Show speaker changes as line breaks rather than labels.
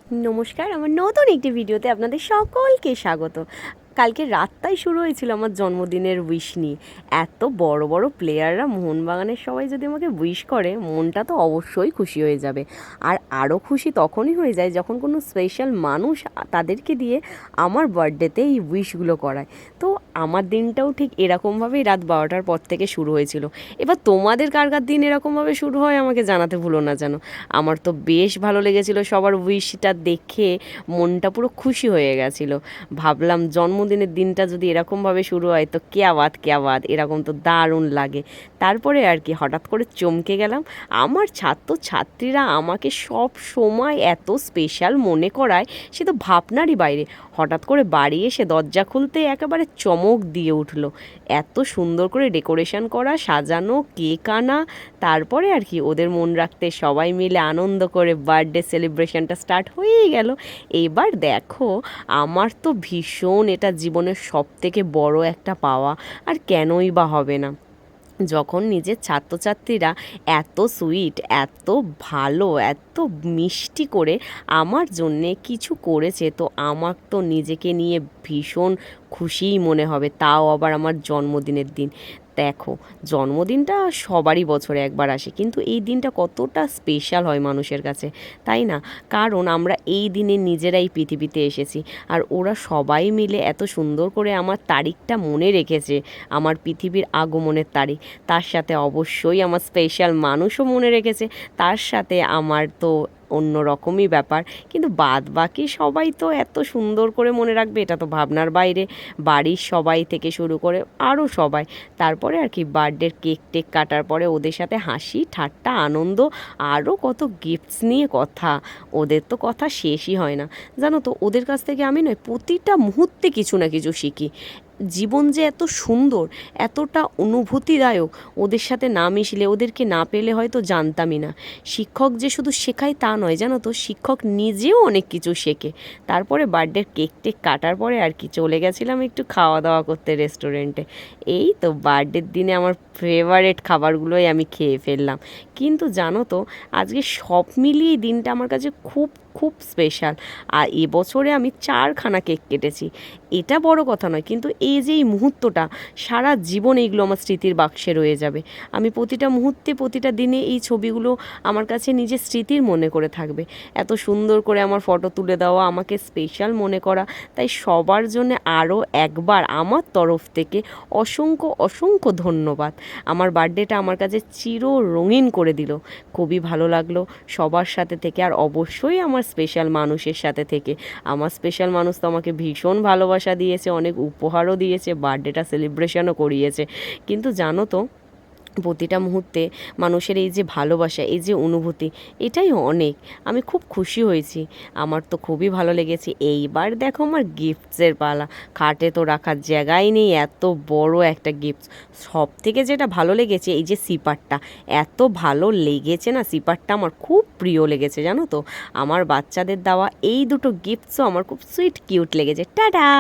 নমস্কার, আমার নতুন একটি ভিডিওতে আপনাদের সকলকে স্বাগত। কালকে রাতটাই শুরু হয়েছিল আমার জন্মদিনের উইশ নিয়ে। এত বড় বড় প্লেয়াররা মোহনবাগানের সবাই যদি আমাকে উইশ করে, মনটা তো অবশ্যই খুশি হয়ে যাবে। আর আরও খুশি তখনই হয়ে যায় যখন কোনো স্পেশাল মানুষ তাদেরকে দিয়ে আমার বার্থডেতে এই উইশগুলো করায়। তো আমার দিনটাও ঠিক এরকমভাবেই রাত 12টার পর থেকে শুরু হয়েছিল। এবার তোমাদের কার কার দিন এরকমভাবে শুরু হয় আমাকে জানাতে ভুলো না যেন। আমার তো বেশ ভালো লেগেছিল সবার উইশটা দেখে, মনটা পুরো খুশি হয়ে গেছিলো। ভাবলাম জন্মদিনের দিনটা যদি এরকমভাবে শুরু হয় তো কেয়া বাত, এরকম তো দারুণ লাগে। তারপরে আর কি হঠাৎ করে চমকে গেলাম। আমার ছাত্রছাত্রীরা আমাকে সব সময় এত স্পেশাল মনে করায়, সে তো ভাবনারই বাইরে। হঠাৎ করে বাড়ি এসে দরজা খুলতে একেবারে চমক দিয়ে উঠলো। এত সুন্দর করে ডেকোরেশন করা, সাজানো, কেক আনা, তারপরে আর কি ওদের মন রাখতে সবাই মিলে আনন্দ করে বার্থডে সেলিব্রেশনটা স্টার্ট হয়েই গেল। এবার দেখো, আমার তো ভীষণ এটা জীবনের সবথেকে বড় একটা পাওয়া। আর কেনই বা হবে না, যখন নিজের ছাত্রছাত্রীরা এত সুইট, এত ভালো, এত মিষ্টি করে আমার জন্যে কিছু করেছে, তো আমার তো নিজেকে নিয়ে ভীষণ খুশিই মনে হবে, তাও আবার আমার জন্মদিনের দিন। দেখো, জন্মদিনটা সবারই বছরে একবার আসে, কিন্তু এই দিনটা কতটা স্পেশাল হয় মানুষের কাছে, তাই না? কারণ আমরা এই দিনে নিজেরাই পৃথিবীতে এসেছি, আর ওরা সবাই মিলে এত সুন্দর করে আমার তারিখটা মনে রেখেছে, আমার পৃথিবীর আগমনের তারিখ। তার সাথে অবশ্যই আমার স্পেশাল মানুষও মনে রেখেছে, তার সাথে আমার তো অন্য রকমই ব্যাপার। কিন্তু বাদ বাকি সবাই তো এত সুন্দর করে মনে রাখবে, এটা তো ভাবনার বাইরে। বাড়ির সবাই থেকে শুরু করে আরও সবাই। তারপরে আর কি বার্থডের কেক টেক কাটার পরে ওদের সাথে হাসি ঠাট্টা আনন্দ, আরও কত গিফটস নিয়ে কথা। ওদের তো কথা শেষই হয় না। জানো তো, ওদের কাছ থেকে আমি নয় প্রতিটা মুহূর্তে কিছু না কিছু শিখি। জীবন যে এত সুন্দর, এতটা অনুভূতিদায়ক, ওদের সাথে না মিশলে, ওদেরকে না পেলে হয়তো জানতামই না। শিক্ষক যে শুধু শেখায় তা নয়, জানো তো, শিক্ষক নিজেও অনেক কিছু শেখে। তারপরে বার্থডের কেক টেক কাটার পরে আর কি চলে গেছিলাম একটু খাওয়া দাওয়া করতে রেস্টুরেন্টে। এই তো বার্থডের দিনে আমার ফেভারেট খাবারগুলোই আমি খেয়ে ফেললাম। কিন্তু জানো তো, আজকে সব মিলিয়ে দিনটা আমার কাছে খুব খুব স্পেশাল। আর এবছরে আমি 4খানা কেক কেটেছি। এটা বড় কথা নয়, কিন্তু এই যে এই মুহূর্তটা, সারা জীবন এইগুলো আমার স্মৃতির বাক্সে রয়ে যাবে। আমি প্রতিটা মুহূর্তে, প্রতিটা দিনে এই ছবিগুলো আমার কাছে নিজের স্মৃতির মনে করে থাকবে। এত সুন্দর করে আমার ফটো তুলে দেওয়া, আমাকে স্পেশাল মনে করা, তাই সবার জন্য আরও একবার আমার তরফ থেকে অসংখ্য অসংখ্য ধন্যবাদ। আমার বার্থডেটা আমার কাছে চির রঙিন করে দিল। খুবই ভালো লাগলো সবার সাথে থেকে, আর অবশ্যই আমার স্পেশাল মানুষের সাথে থেকে। আমার স্পেশাল মানুষ তো আমাকে ভীষণ ভালোবাসা দিয়েছে, অনেক উপহারও দিয়েছে, বার্থডেটা সেলিব্রেশনও করিয়েছে। কিন্তু জানো তো, প্রতিটা মুহূর্তে মানুষের এই যে ভালোবাসা, এই যে অনুভূতি, এটাই অনেক। আমি খুব খুশি হয়েছি, আমার তো খুবই ভালো লেগেছে। এইবার দেখো আমার গিফটসের পালা। খাটে তো রাখার জায়গাই নেই, এত বড় একটা গিফট। সব থেকে যেটা ভালো লেগেছে, এই যে সিপারটা, এত ভালো লেগেছে না সিপারটা, আমার খুব প্রিয় লেগেছে। জানো তো, আমার বাচ্চাদের দেওয়া এই দুটো গিফটসও আমার খুব সুইট কিউট লেগেছে। টাটা।